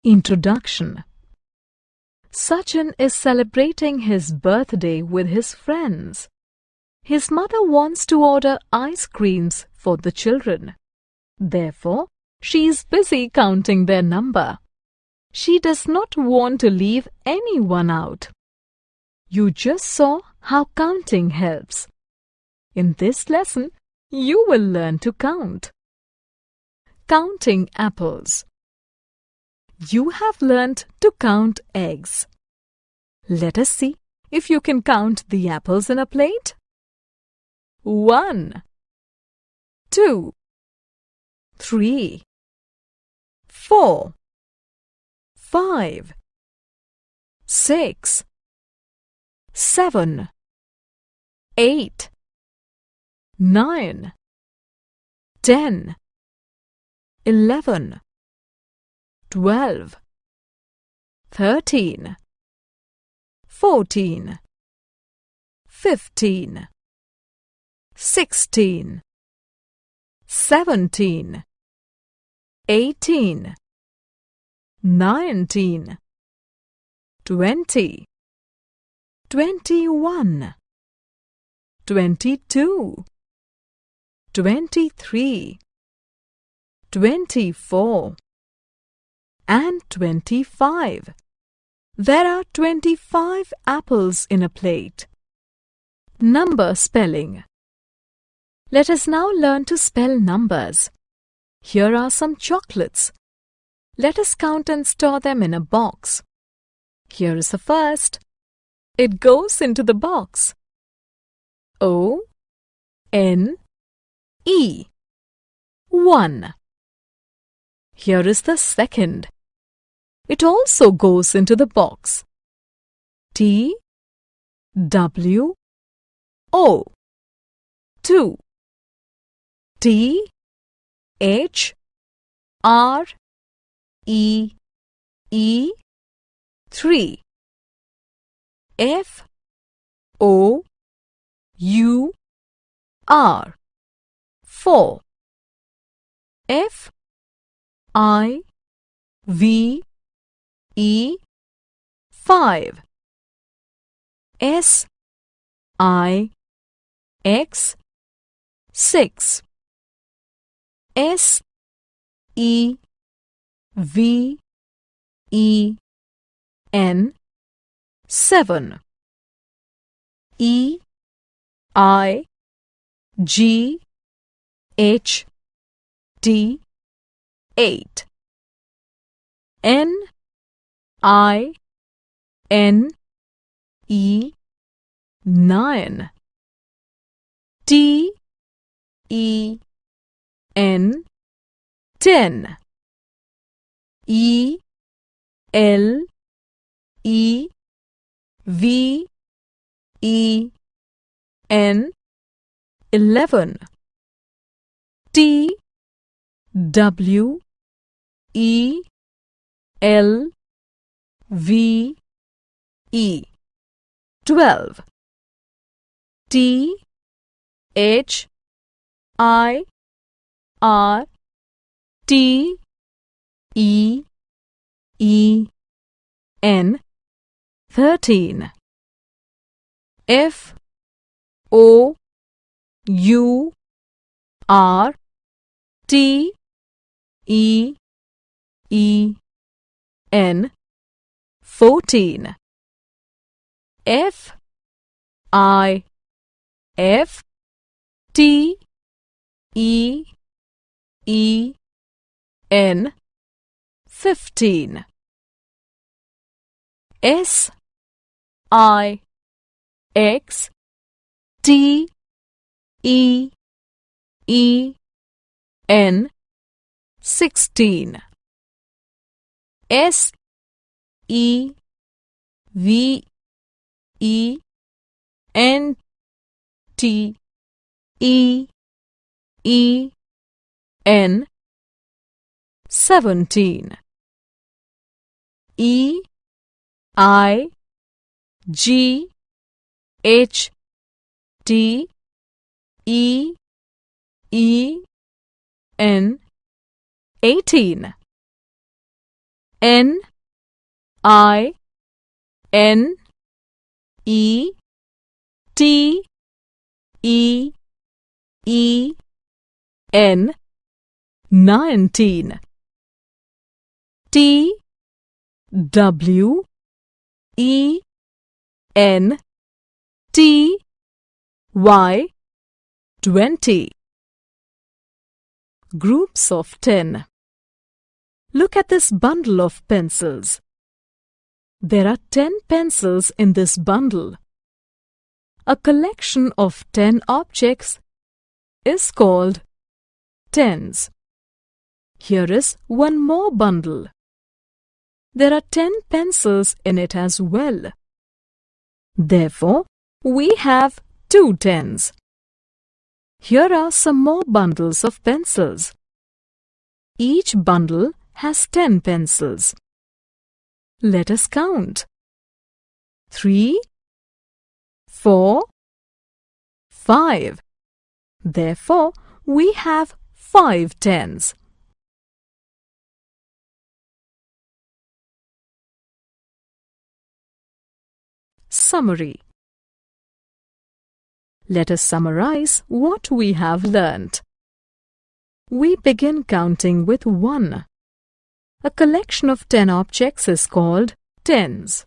Introduction. Sachin is celebrating his birthday with his friends. His mother wants to order ice creams for the children. Therefore, she is busy counting their number. She does not want to leave anyone out. You just saw how counting helps. In this lesson, you will learn to count. Counting apples. You have learnt to count eggs. Let us see if you can count the apples in a plate. 1, 2, 3, 4, 5, 6, 7, 8, 9, 10, 11, 12, 13, 14, 15, 16, 17, 18, 19, 20, 21, 22, 23, 24, and 25. There are 25 apples in a plate. Number spelling. Let us now learn to spell numbers. Here are some chocolates. Let us count and store them in a box. Here is the first. It goes into the box. O-N-E 1. Here is the second. It also goes into the box. T-W-O 2. T-H-R-E-E 3. F-O-U-R 4. F-I-V-E 5. S-I-X 6. S-E-V-E-N 7. E-I-G-H-T 8. N-I-N-E 9. T-E-N 10. E-L-E-V-E-N 11. T-W-E-L-V-E 12. T-H-I-R-T-E-E-N 13. F-O-U-R-T-E-E-N 14. F-I-F-T-E-E-N 15. S-I-X-T-E-E-N 16. S-E-V-E-N-T-E-E-N 17. I G H T E E N 18. N I N E T E E N 19. T W E N T Y 20. Groups of 10. Look at this bundle of pencils. There are 10 pencils in this bundle. A collection of 10 objects is called tens. Here is one more bundle. There are 10 pencils in it as well. Therefore, we have 2 tens. Here are some more bundles of pencils. Each bundle has 10 pencils. Let us count. 3, 4, 5. Therefore, we have 5 tens. Summary. Let us summarize what we have learnt. We begin counting with 1. A collection of 10 objects is called tens.